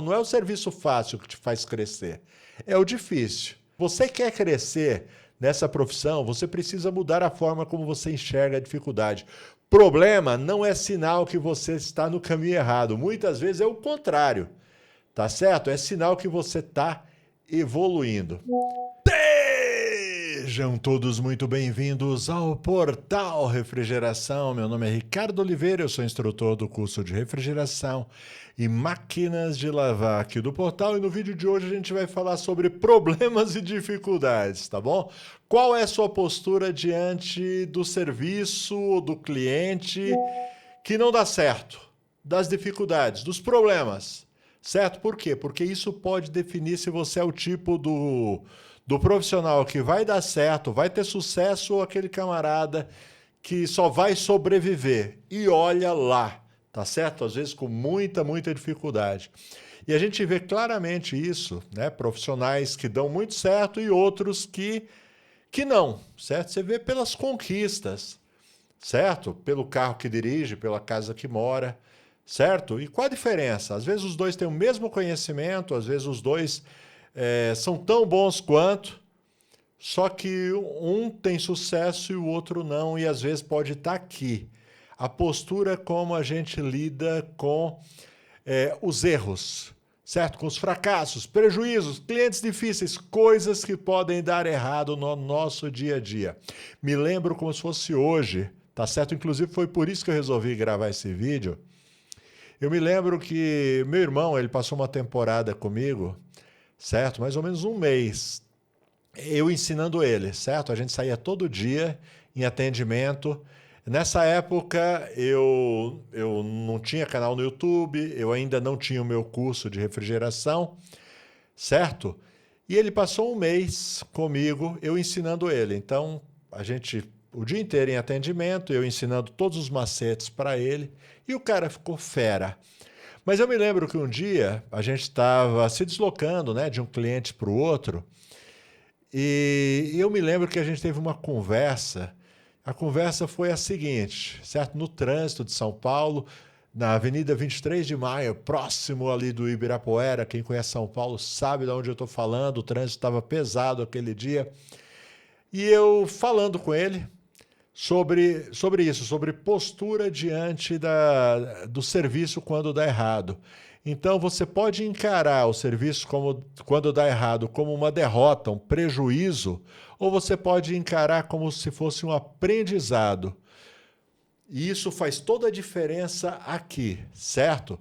Não é o serviço fácil que te faz crescer, é o difícil. Você quer crescer nessa profissão, você precisa mudar a forma como você enxerga a dificuldade. Problema não é sinal que você está no caminho errado. Muitas vezes é o contrário, tá certo? É sinal que você está evoluindo. Sejam todos muito bem-vindos ao Portal Refrigeração. Meu nome é Ricardo Oliveira, eu sou instrutor do curso de refrigeração e máquinas de lavar aqui do Portal. E no vídeo de hoje a gente vai falar sobre problemas e dificuldades, tá bom? Qual é a sua postura diante do serviço, do cliente que não dá certo, das dificuldades, dos problemas, certo? Por quê? Porque isso pode definir se você é o tipo do profissional que vai dar certo, vai ter sucesso, ou aquele camarada que só vai sobreviver. E olha lá, tá certo? Às vezes com muita dificuldade. E a gente vê claramente isso, né? Profissionais que dão muito certo e outros que não, certo? Você vê pelas conquistas, certo? Pelo carro que dirige, pela casa que mora, certo? E qual a diferença? Às vezes os dois têm o mesmo conhecimento, às vezes os dois são tão bons quanto, só que um tem sucesso e o outro não, e às vezes pode estar aqui. A postura como a gente lida com os erros, certo? Com os fracassos, prejuízos, clientes difíceis, coisas que podem dar errado no nosso dia a dia. Me lembro como se fosse hoje, tá certo? Inclusive foi por isso que eu resolvi gravar esse vídeo. Eu me lembro que meu irmão, ele passou uma temporada comigo, certo? Mais ou menos um mês. Eu ensinando ele, certo? A gente saía todo dia em atendimento. Nessa época, eu não tinha canal no YouTube, eu ainda não tinha o meu curso de refrigeração, certo? E ele passou um mês comigo, eu ensinando ele. Então, a gente, o dia inteiro em atendimento, eu ensinando todos os macetes para ele, e o cara ficou fera. Mas eu me lembro que um dia a gente estava se deslocando, né, de um cliente para o outro, e eu me lembro que a gente teve uma conversa. A conversa foi a seguinte, certo? No trânsito de São Paulo, na Avenida 23 de Maio, próximo ali do Ibirapuera, quem conhece São Paulo sabe de onde eu estou falando, o trânsito estava pesado aquele dia. E eu falando com ele sobre isso, sobre postura diante do serviço quando dá errado. Então você pode encarar o serviço quando dá errado como uma derrota, um prejuízo, ou você pode encarar como se fosse um aprendizado. E isso faz toda a diferença aqui, certo?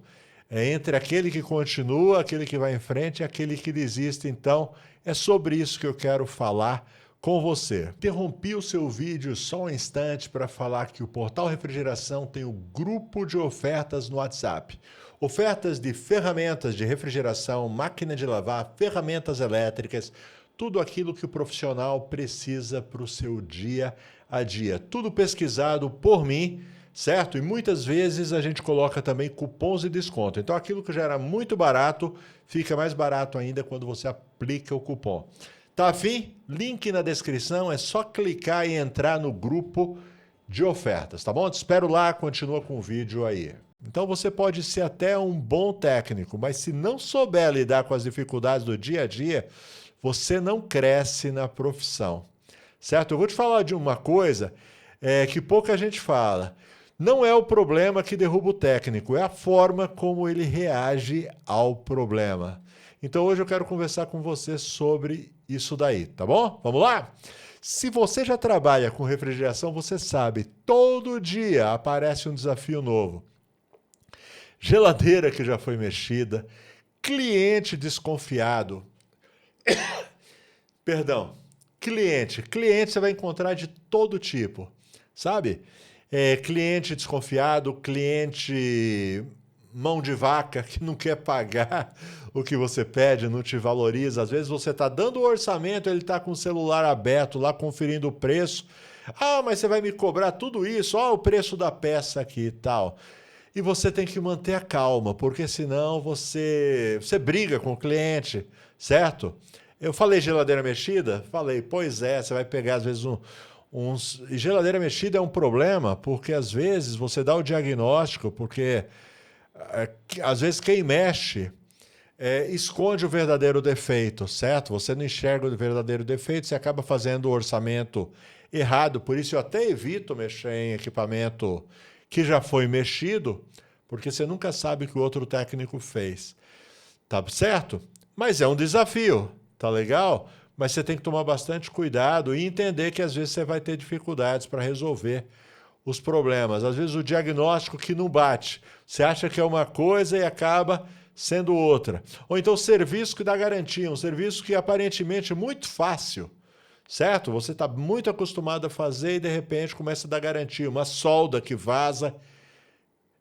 É entre aquele que continua, aquele que vai em frente e aquele que desiste. Então, é sobre isso que eu quero falar com você. Interrompi o seu vídeo só um instante para falar que o Portal Refrigeração tem um grupo de ofertas no WhatsApp. Ofertas de ferramentas de refrigeração, máquina de lavar, ferramentas elétricas, tudo aquilo que o profissional precisa para o seu dia a dia. Tudo pesquisado por mim, certo? E muitas vezes a gente coloca também cupons de desconto. Então aquilo que já era muito barato, fica mais barato ainda quando você aplica o cupom. Tá afim? Link na descrição, é só clicar e entrar no grupo de ofertas, tá bom? Te espero lá, continua com o vídeo aí. Então você pode ser até um bom técnico, mas se não souber lidar com as dificuldades do dia a dia, você não cresce na profissão, certo? Eu vou te falar de uma coisa que pouca gente fala. Não é o problema que derruba o técnico, é a forma como ele reage ao problema. Então hoje eu quero conversar com você sobre isso daí, tá bom? Vamos lá? Se você já trabalha com refrigeração, você sabe, todo dia aparece um desafio novo. Geladeira que já foi mexida, cliente desconfiado. Perdão, cliente você vai encontrar de todo tipo, sabe? Cliente desconfiado, cliente mão de vaca que não quer pagar o que você pede, não te valoriza. Às vezes você está dando o orçamento, ele está com o celular aberto lá conferindo o preço. Ah, mas você vai me cobrar tudo isso? Olha o preço da peça aqui e tal. E você tem que manter a calma, porque senão você briga com o cliente, certo? Eu falei geladeira mexida? Falei, pois é, você vai pegar às vezes uns... E geladeira mexida é um problema, porque às vezes você dá o diagnóstico, porque às vezes quem mexe esconde o verdadeiro defeito, certo? Você não enxerga o verdadeiro defeito, você acaba fazendo o orçamento errado. Por isso eu até evito mexer em equipamento que já foi mexido, porque você nunca sabe o que o outro técnico fez. Tá certo? Mas é um desafio, tá legal? Mas você tem que tomar bastante cuidado e entender que às vezes você vai ter dificuldades para resolver os problemas. Às vezes o diagnóstico que não bate. Você acha que é uma coisa e acaba sendo outra. Ou então o serviço que dá garantia, um serviço que aparentemente é muito fácil, certo? Você está muito acostumado a fazer e de repente começa a dar garantia, uma solda que vaza.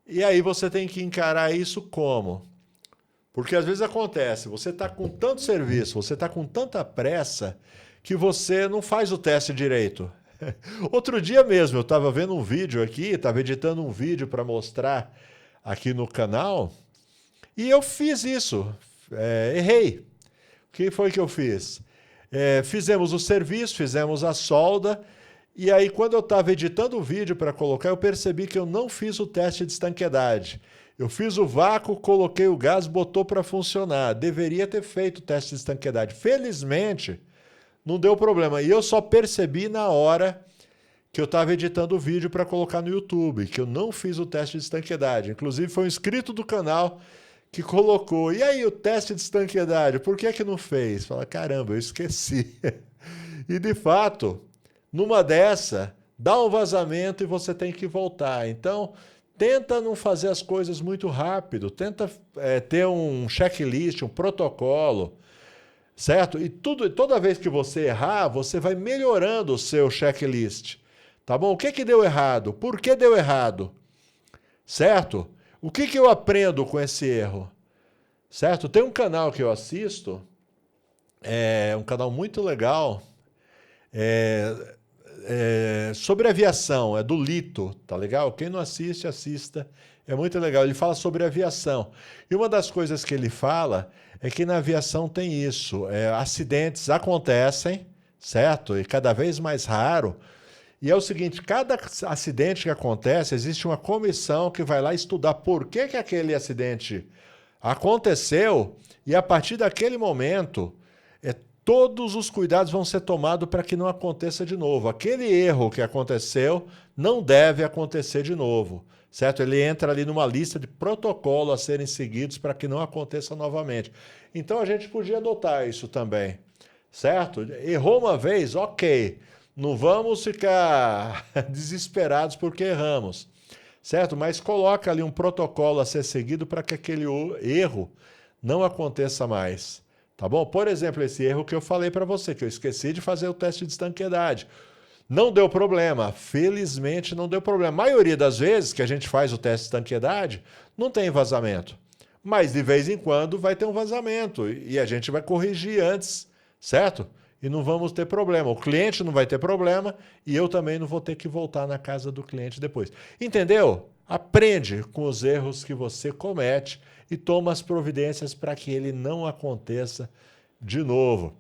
E aí você tem que encarar isso como? Porque às vezes acontece, você está com tanto serviço, você está com tanta pressa, que você não faz o teste direito. Outro dia mesmo, eu estava vendo um vídeo aqui, estava editando um vídeo para mostrar aqui no canal, e eu fiz isso, errei. O que foi que eu fiz? Fizemos o serviço, fizemos a solda, e aí quando eu estava editando o vídeo para colocar, eu percebi que eu não fiz o teste de estanqueidade. Eu fiz o vácuo, coloquei o gás, botou para funcionar. Deveria ter feito o teste de estanqueidade. Felizmente, não deu problema. E eu só percebi na hora que eu estava editando o vídeo para colocar no YouTube, que eu não fiz o teste de estanqueidade. Inclusive, foi um inscrito do canal que colocou. E aí, o teste de estanqueidade, por que não fez? Fala, caramba, eu esqueci. E, de fato, numa dessa, dá um vazamento e você tem que voltar. Então, tenta não fazer as coisas muito rápido, tenta ter um checklist, um protocolo, certo? E toda vez que você errar, você vai melhorando o seu checklist, tá bom? O que deu errado? Por que deu errado? Certo? O que eu aprendo com esse erro? Certo? Tem um canal que eu assisto, um canal muito legal, sobre aviação, é do Lito, tá legal? Quem não assiste, assista. É muito legal. Ele fala sobre aviação. E uma das coisas que ele fala é que na aviação tem isso. Acidentes acontecem, certo? E cada vez mais raro. E é o seguinte, cada acidente que acontece, existe uma comissão que vai lá estudar por que aquele acidente aconteceu e a partir daquele momento todos os cuidados vão ser tomados para que não aconteça de novo. Aquele erro que aconteceu não deve acontecer de novo, certo? Ele entra ali numa lista de protocolos a serem seguidos para que não aconteça novamente. Então a gente podia adotar isso também, certo? Errou uma vez, ok. Não vamos ficar desesperados porque erramos, certo? Mas coloca ali um protocolo a ser seguido para que aquele erro não aconteça mais. Tá bom? Por exemplo, esse erro que eu falei para você, que eu esqueci de fazer o teste de estanqueidade. Não deu problema. Felizmente não deu problema. A maioria das vezes que a gente faz o teste de estanqueidade, não tem vazamento. Mas de vez em quando vai ter um vazamento e a gente vai corrigir antes, certo? E não vamos ter problema. O cliente não vai ter problema e eu também não vou ter que voltar na casa do cliente depois. Entendeu? Aprende com os erros que você comete e toma as providências para que ele não aconteça de novo.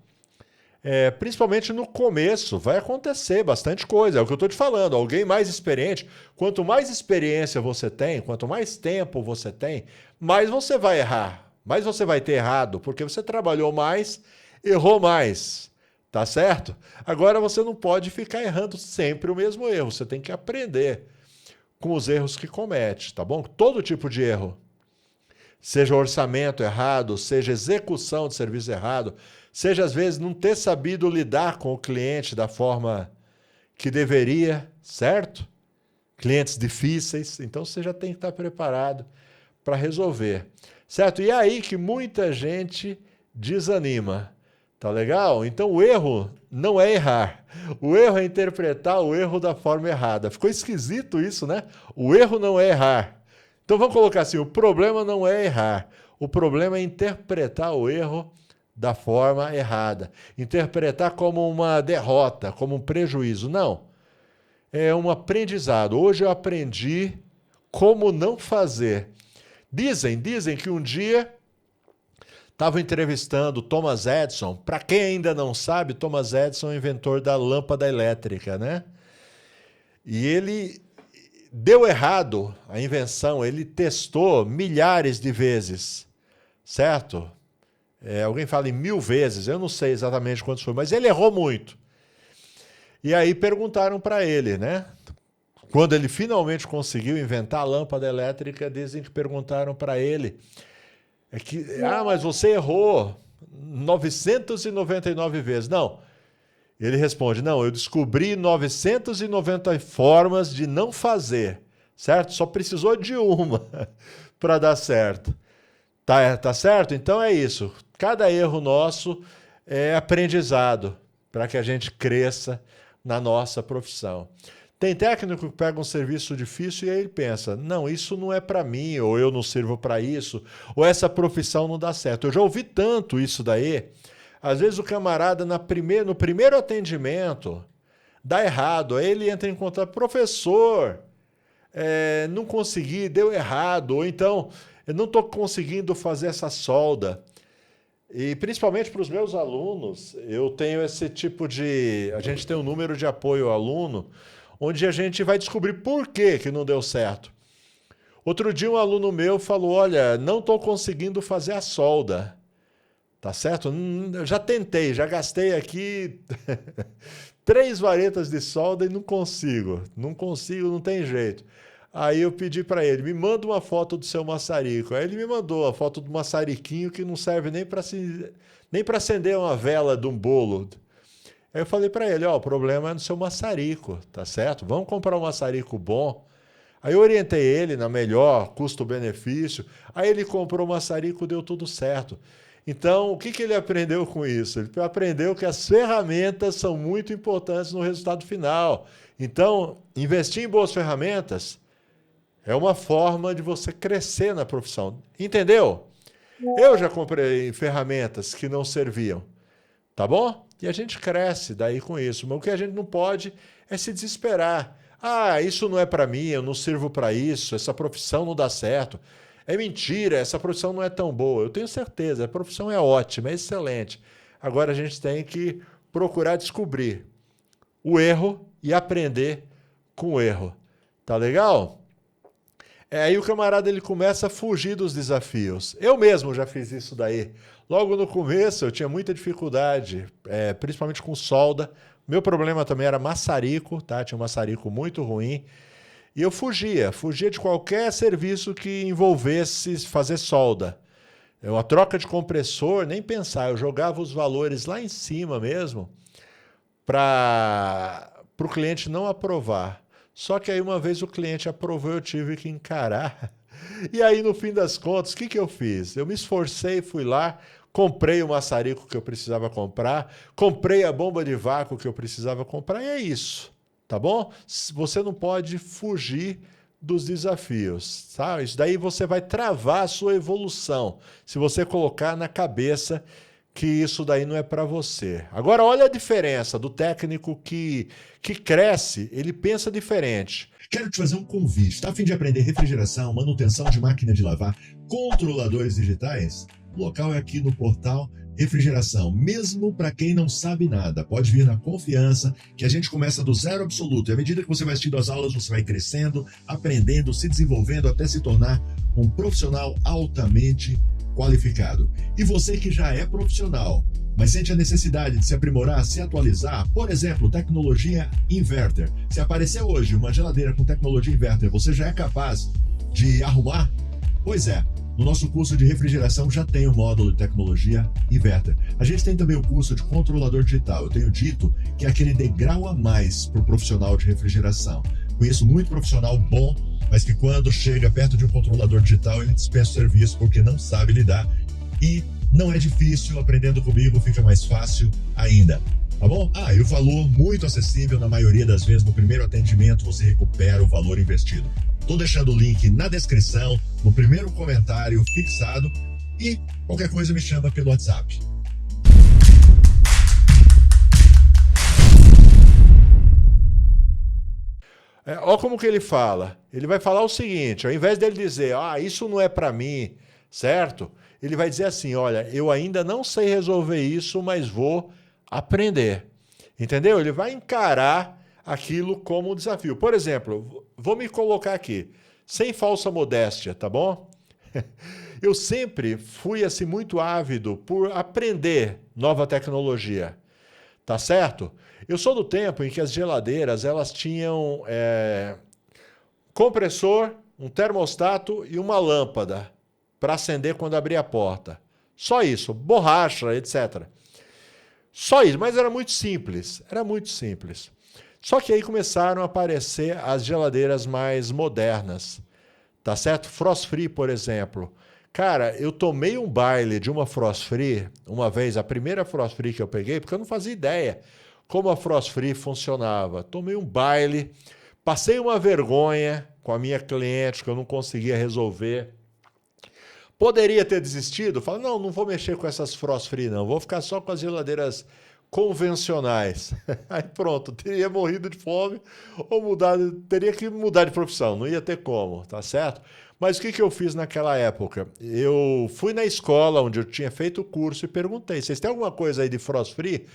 Principalmente no começo, vai acontecer bastante coisa. É o que eu estou te falando. Alguém mais experiente, quanto mais experiência você tem, quanto mais tempo você tem, mais você vai errar. Mais você vai ter errado, porque você trabalhou mais, errou mais. Tá certo? Agora você não pode ficar errando sempre o mesmo erro. Você tem que aprender com os erros que comete, tá bom? Todo tipo de erro. Seja orçamento errado, seja execução de serviço errado, seja às vezes não ter sabido lidar com o cliente da forma que deveria, certo? Clientes difíceis, então você já tem que estar preparado para resolver, certo? E é aí que muita gente desanima, tá legal? Então o erro não é errar, o erro é interpretar o erro da forma errada. Ficou esquisito isso, né? O erro não é errar. Então vamos colocar assim, o problema não é errar, o problema é interpretar o erro da forma errada. Interpretar como uma derrota, como um prejuízo. Não, é um aprendizado. Hoje eu aprendi como não fazer. Dizem que um dia estavam entrevistando Thomas Edison. Para quem ainda não sabe, Thomas Edison é o inventor da lâmpada elétrica, né? E ele deu errado a invenção, ele testou milhares de vezes, certo? Alguém fala em 1000 vezes, eu não sei exatamente quantos foi, mas ele errou muito. E aí perguntaram para ele, né? Quando ele finalmente conseguiu inventar a lâmpada elétrica, dizem que perguntaram para ele, mas você errou 999 vezes. Não. Ele responde, não, eu descobri 990 formas de não fazer, certo? Só precisou de uma para dar certo. Tá certo? Então é isso. Cada erro nosso é aprendizado para que a gente cresça na nossa profissão. Tem técnico que pega um serviço difícil e aí ele pensa, não, isso não é para mim, ou eu não sirvo para isso, ou essa profissão não dá certo. Eu já ouvi tanto isso daí. Às vezes o camarada no primeiro atendimento dá errado, aí ele entra em contato, professor, não consegui, deu errado, ou então eu não estou conseguindo fazer essa solda. E principalmente para os meus alunos, eu tenho esse tipo de... A gente tem um número de apoio ao aluno, onde a gente vai descobrir por que não deu certo. Outro dia um aluno meu falou, olha, não estou conseguindo fazer a solda. Tá certo? Eu já tentei, já gastei aqui 3 varetas de solda e não consigo. Não consigo, não tem jeito. Aí eu pedi para ele, me manda uma foto do seu maçarico. Aí ele me mandou a foto do maçariquinho que não serve nem para acender uma vela de um bolo. Aí eu falei para ele, o problema é no seu maçarico, tá certo? Vamos comprar um maçarico bom. Aí eu orientei ele na melhor custo-benefício. Aí ele comprou o maçarico, deu tudo certo. Então, o que ele aprendeu com isso? Ele aprendeu que as ferramentas são muito importantes no resultado final. Então, investir em boas ferramentas é uma forma de você crescer na profissão. Entendeu? Eu já comprei ferramentas que não serviam, tá bom? E a gente cresce daí com isso. Mas o que a gente não pode é se desesperar. Isso não é para mim, eu não sirvo para isso, essa profissão não dá certo. É mentira, essa profissão não é tão boa. Eu tenho certeza, a profissão é ótima, é excelente. Agora a gente tem que procurar descobrir o erro e aprender com o erro. Tá legal? Aí o camarada ele começa a fugir dos desafios. Eu mesmo já fiz isso daí. Logo no começo eu tinha muita dificuldade, principalmente com solda. Meu problema também era maçarico, tá? Tinha um maçarico muito ruim. E eu fugia de qualquer serviço que envolvesse fazer solda. Uma troca de compressor, nem pensar, eu jogava os valores lá em cima mesmo para o cliente não aprovar. Só que aí uma vez o cliente aprovou, eu tive que encarar. E aí no fim das contas, o que eu fiz? Eu me esforcei, fui lá, comprei o maçarico que eu precisava comprar, comprei a bomba de vácuo que eu precisava comprar e é isso. Tá bom? Você não pode fugir dos desafios, tá? Isso daí você vai travar a sua evolução, se você colocar na cabeça que isso daí não é para você. Agora, olha a diferença do técnico que cresce, ele pensa diferente. Quero te fazer um convite. Está a fim de aprender refrigeração, manutenção de máquina de lavar, controladores digitais? O local é aqui no portal Refrigeração, mesmo para quem não sabe nada. Pode vir na confiança que a gente começa do zero absoluto. E à medida que você vai assistindo as aulas, você vai crescendo, aprendendo, se desenvolvendo até se tornar um profissional altamente qualificado. E você que já é profissional, mas sente a necessidade de se aprimorar, se atualizar, por exemplo, tecnologia inverter. Se aparecer hoje uma geladeira com tecnologia inverter, você já é capaz de arrumar? Pois é. No nosso curso de refrigeração já tem o módulo de tecnologia inverter. A gente tem também o curso de controlador digital. Eu tenho dito que é aquele degrau a mais para o profissional de refrigeração. Conheço muito profissional bom, mas que quando chega perto de um controlador digital, ele dispensa o serviço porque não sabe lidar. E não é difícil, aprendendo comigo fica mais fácil ainda. Tá bom? E o valor muito acessível, na maioria das vezes, no primeiro atendimento você recupera o valor investido. Estou deixando o link na descrição, no primeiro comentário fixado e qualquer coisa me chama pelo WhatsApp. Olha como que ele fala. Ele vai falar o seguinte, ao invés dele dizer, isso não é para mim, certo? Ele vai dizer assim, olha, eu ainda não sei resolver isso, mas vou aprender. Entendeu? Ele vai encarar aquilo como um desafio. Por exemplo, vou me colocar aqui, sem falsa modéstia, tá bom? eu sempre fui assim muito ávido por aprender nova tecnologia, tá certo? Eu sou do tempo em que as geladeiras elas tinham compressor, um termostato e uma lâmpada para acender quando abria a porta. Só isso, borracha, etc. Só isso, mas era muito simples, era muito simples. Só que aí começaram a aparecer as geladeiras mais modernas, tá certo? Frost Free, por exemplo. Cara, eu tomei um baile de uma Frost Free, uma vez, a primeira Frost Free que eu peguei, porque eu não fazia ideia como a Frost Free funcionava. Tomei um baile, passei uma vergonha com a minha cliente que eu não conseguia resolver. Poderia ter desistido, falei, não, não vou mexer com essas Frost Free não, vou ficar só com as geladeiras convencionais. Aí pronto, teria morrido de fome ou teria que mudar de profissão, não ia ter como, tá certo? Mas o que eu fiz naquela época? Eu fui na escola onde eu tinha feito o curso e perguntei, vocês têm alguma coisa aí de Frost Free?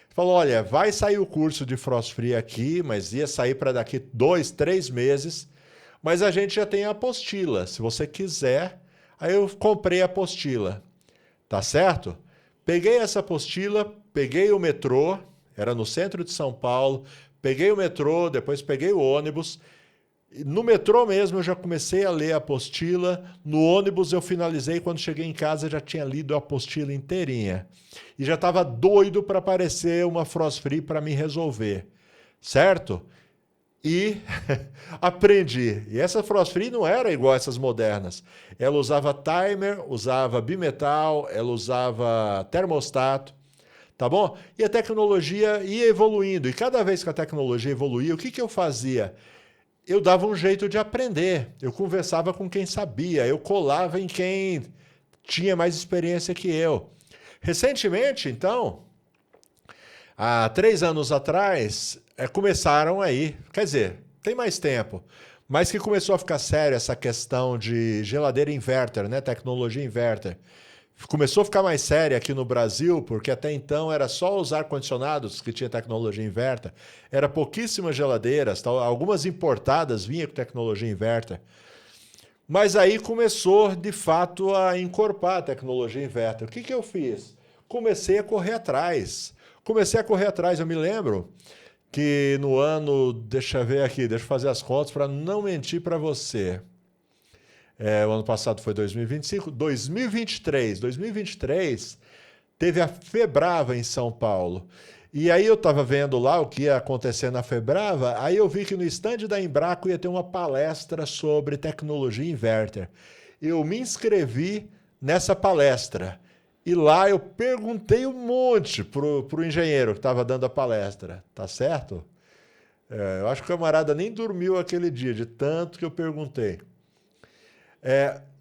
Falou, olha, vai sair o curso de Frost Free aqui, mas ia sair para daqui 2, 3 meses, mas a gente já tem a apostila, se você quiser. Aí eu comprei a apostila, tá certo? Peguei essa apostila, peguei o metrô, era no centro de São Paulo, peguei o metrô, depois peguei o ônibus. No metrô mesmo eu já comecei a ler a apostila, no ônibus eu finalizei, quando cheguei em casa eu já tinha lido a apostila inteirinha. E já estava doido para aparecer uma Frost Free para me resolver, certo? E aprendi. E essa Frost Free não era igual a essas modernas. Ela usava timer, usava bimetal, ela usava termostato, tá bom? E a tecnologia ia evoluindo. E cada vez que a tecnologia evoluía, o que eu fazia? Eu dava um jeito de aprender. Eu conversava com quem sabia, eu colava em quem tinha mais experiência que eu. Recentemente, então, há 3 anos atrás, começaram aí, quer dizer, tem mais tempo, mas que começou a ficar sério essa questão de geladeira inverter, né? Tecnologia inverter. Começou a ficar mais séria aqui no Brasil, porque até então era só os ar-condicionados que tinha tecnologia inverter. Era pouquíssimas geladeiras, algumas importadas vinham com tecnologia inverter. Mas aí começou, de fato, a encorpar a tecnologia inverter. O que eu fiz? Comecei a correr atrás. Eu me lembro que no ano, deixa eu ver aqui, deixa eu fazer as contas para não mentir para você. O ano passado foi 2025, 2023 teve a Febrava em São Paulo. E aí eu estava vendo lá o que ia acontecer na Febrava, aí eu vi que no stand da Embraco ia ter uma palestra sobre tecnologia inverter. Eu me inscrevi nessa palestra. E lá eu perguntei um monte pro engenheiro que estava dando a palestra, tá certo? Eu acho que o camarada nem dormiu aquele dia, de tanto que eu perguntei.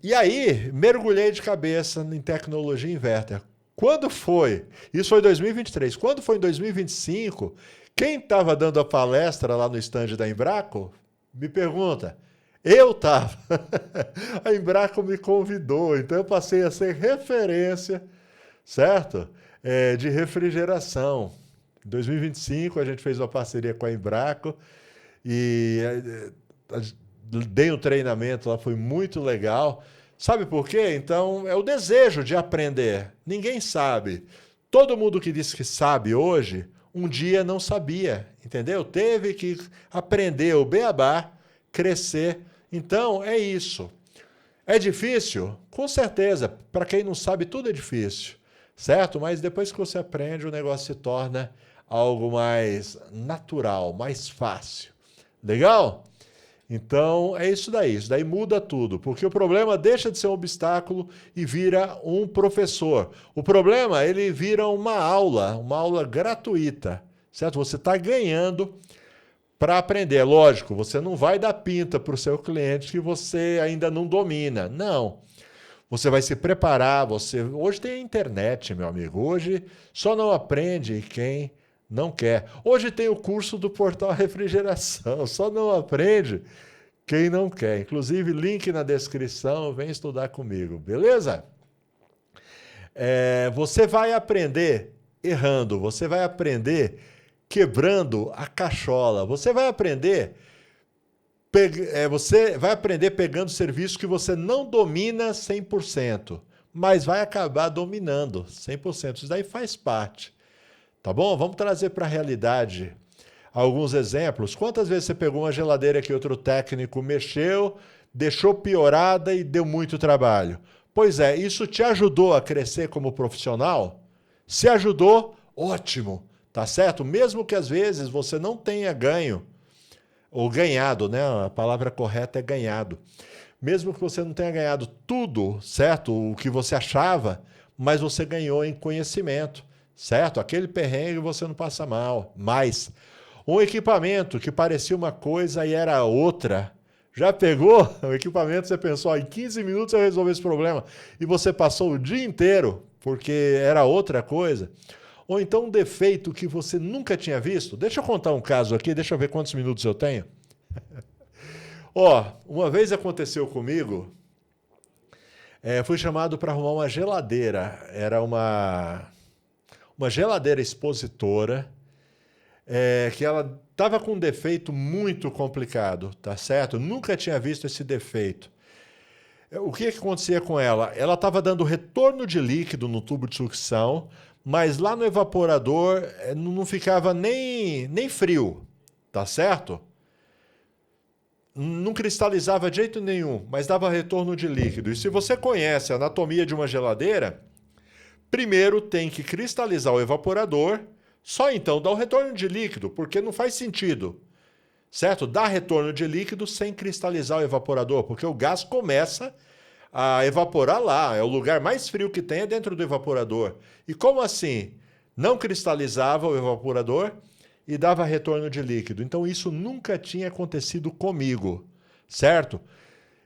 E aí, mergulhei de cabeça em tecnologia inverter. Quando foi? Isso foi em 2023. Quando foi em 2025, quem estava dando a palestra lá no stand da Embraco, me pergunta, eu estava. A Embraco me convidou, então eu passei a ser referência, certo? De refrigeração. Em 2025 a gente fez uma parceria com a Embraco e dei um treinamento lá, foi muito legal. Sabe por quê? Então, é o desejo de aprender. Ninguém sabe. Todo mundo que diz que sabe hoje, um dia não sabia, entendeu? Teve que aprender o beabá, crescer. Então, é isso. É difícil? Com certeza. Para quem não sabe, tudo é difícil, certo? Mas depois que você aprende, o negócio se torna algo mais natural, mais fácil. Legal? Então, é isso daí muda tudo, porque o problema deixa de ser um obstáculo e vira um professor. O problema, ele vira uma aula gratuita, certo? Você está ganhando para aprender. Lógico, você não vai dar pinta para o seu cliente que você ainda não domina, não. Você vai se preparar, hoje tem a internet, meu amigo, hoje só não aprende quem não quer. Hoje tem o curso do Portal Refrigeração, só não aprende quem não quer. Inclusive, link na descrição, vem estudar comigo, beleza? Você vai aprender errando, você vai aprender quebrando a cachola, você vai aprender Você vai aprender pegando serviço que você não domina 100%, mas vai acabar dominando 100%. Isso daí faz parte. Tá bom? Vamos trazer para a realidade alguns exemplos. Quantas vezes você pegou uma geladeira que outro técnico mexeu, deixou piorada e deu muito trabalho? Pois é, isso te ajudou a crescer como profissional? Se ajudou, ótimo, tá certo? Mesmo que às vezes você não tenha ganho, ou ganhado, né? A palavra correta é ganhado. Mesmo que você não tenha ganhado tudo, certo? O que você achava, mas você ganhou em conhecimento, certo? Aquele perrengue você não passa mal. Mas um equipamento que parecia uma coisa e era outra. Já pegou o equipamento, você pensou, em 15 minutos eu resolvi esse problema, e você passou o dia inteiro porque era outra coisa. Ou então um defeito que você nunca tinha visto. Deixa eu contar um caso aqui, deixa eu ver quantos minutos eu tenho. Ó, uma vez aconteceu comigo, fui chamado para arrumar uma geladeira. Era uma geladeira expositora, que ela estava com um defeito muito complicado, tá certo? Nunca tinha visto esse defeito. O que acontecia com ela? Ela estava dando retorno de líquido no tubo de sucção, mas lá no evaporador não ficava nem frio, tá certo? Não cristalizava de jeito nenhum, mas dava retorno de líquido. E se você conhece a anatomia de uma geladeira, primeiro tem que cristalizar o evaporador, só então dá o retorno de líquido, porque não faz sentido, certo? Dá retorno de líquido sem cristalizar o evaporador, porque o gás começa a evaporar lá, é o lugar mais frio que tem, é dentro do evaporador. E como assim? Não cristalizava o evaporador e dava retorno de líquido. Então isso nunca tinha acontecido comigo, certo?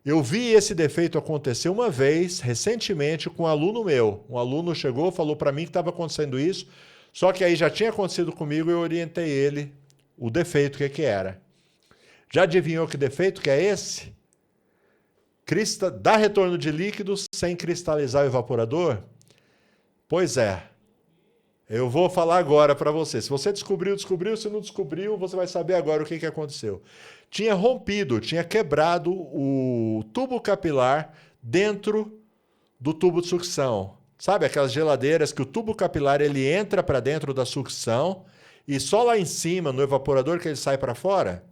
Eu vi esse defeito acontecer uma vez, recentemente, com um aluno meu. Um aluno chegou, falou para mim que estava acontecendo isso, só que aí já tinha acontecido comigo e eu orientei ele o defeito, o que era. Já adivinhou que defeito que é esse? Dá retorno de líquidos sem cristalizar o evaporador? Pois é. Eu vou falar agora para você. Se você descobriu, descobriu. Se não descobriu, você vai saber agora o que aconteceu. Tinha rompido, tinha quebrado o tubo capilar dentro do tubo de sucção. Sabe aquelas geladeiras que o tubo capilar ele entra para dentro da sucção e só lá em cima, no evaporador, que ele sai para fora?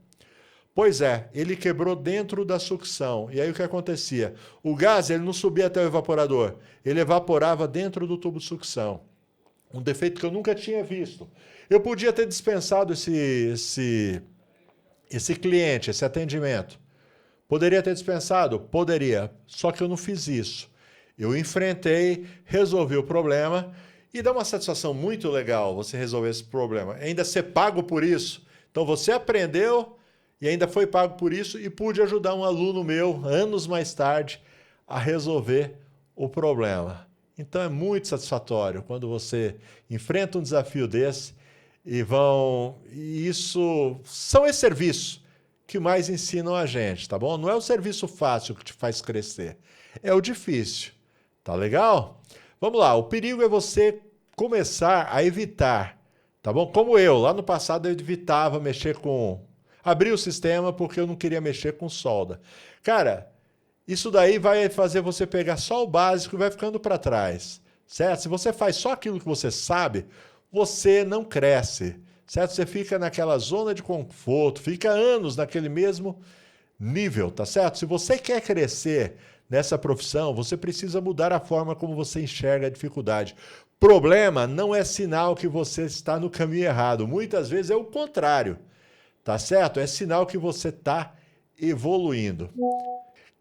Pois é, ele quebrou dentro da sucção. E aí o que acontecia? O gás ele não subia até o evaporador, ele evaporava dentro do tubo de sucção. Um defeito que eu nunca tinha visto. Eu podia ter dispensado esse cliente, esse atendimento. Poderia ter dispensado? Poderia. Só que eu não fiz isso. Eu enfrentei, resolvi o problema e dá uma satisfação muito legal você resolver esse problema. Ainda ser pago por isso. Então você aprendeu e ainda foi pago por isso e pude ajudar um aluno meu, anos mais tarde, a resolver o problema. Então é muito satisfatório quando você enfrenta um desafio desse e isso são esses serviços que mais ensinam a gente, tá bom? Não é o serviço fácil que te faz crescer, é o difícil. Tá legal? Vamos lá, o perigo é você começar a evitar, tá bom? Como eu, lá no passado eu evitava mexer abrir o sistema porque eu não queria mexer com solda. Cara, isso daí vai fazer você pegar só o básico e vai ficando para trás, certo? Se você faz só aquilo que você sabe, você não cresce, certo? Você fica naquela zona de conforto, fica anos naquele mesmo nível, tá certo? Se você quer crescer nessa profissão, você precisa mudar a forma como você enxerga a dificuldade. Problema não é sinal que você está no caminho errado. Muitas vezes é o contrário, tá certo? É sinal que você está evoluindo.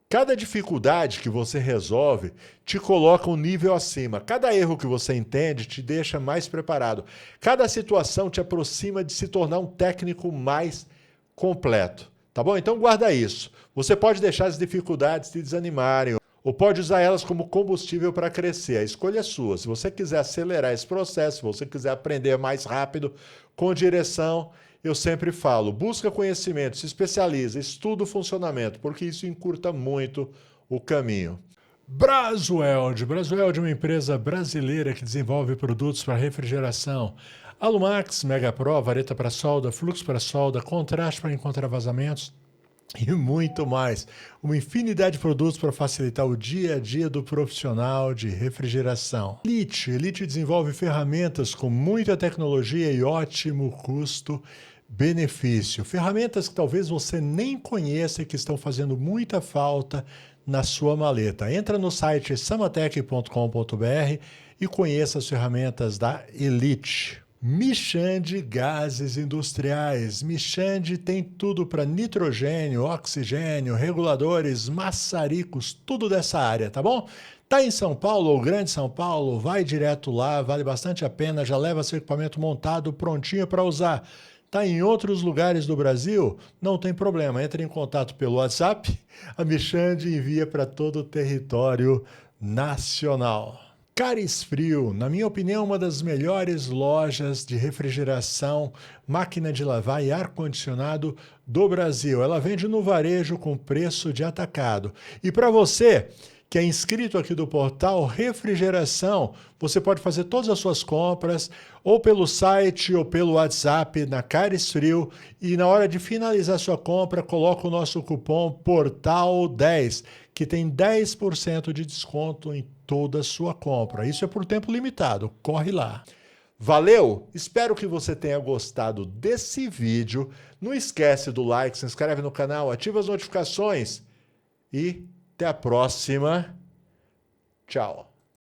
Cada dificuldade que você resolve te coloca um nível acima. Cada erro que você entende te deixa mais preparado. Cada situação te aproxima de se tornar um técnico mais completo. Tá bom? Então guarda isso. Você pode deixar as dificuldades te desanimarem ou pode usar elas como combustível para crescer. A escolha é sua. Se você quiser acelerar esse processo, se você quiser aprender mais rápido, com direção, eu sempre falo, busca conhecimento, se especializa, estuda o funcionamento, porque isso encurta muito o caminho. Brasweld. Brasweld é uma empresa brasileira que desenvolve produtos para refrigeração. Alumax, Mega Pro, vareta para solda, fluxo para solda, contraste para encontrar vazamentos, e muito mais. Uma infinidade de produtos para facilitar o dia a dia do profissional de refrigeração. Elite desenvolve ferramentas com muita tecnologia e ótimo custo-benefício. Ferramentas que talvez você nem conheça e que estão fazendo muita falta na sua maleta. Entra no site samatec.com.br e conheça as ferramentas da Elite. Michande Gases Industriais. Michande tem tudo para nitrogênio, oxigênio, reguladores, maçaricos, tudo dessa área, tá bom? Tá em São Paulo ou Grande São Paulo? Vai direto lá, vale bastante a pena, já leva seu equipamento montado, prontinho para usar. Tá em outros lugares do Brasil? Não tem problema, entre em contato pelo WhatsApp, a Michande envia para todo o território nacional. Caris Frio, na minha opinião, uma das melhores lojas de refrigeração, máquina de lavar e ar-condicionado do Brasil. Ela vende no varejo com preço de atacado. E para você que é inscrito aqui do portal Refrigeração, você pode fazer todas as suas compras ou pelo site ou pelo WhatsApp na Caris Frio e na hora de finalizar sua compra, coloca o nosso cupom PORTAL10, que tem 10% de desconto em toda a sua compra. Isso é por tempo limitado, corre lá. Valeu? Espero que você tenha gostado desse vídeo. Não esquece do like, se inscreve no canal, ativa as notificações e até a próxima. Tchau.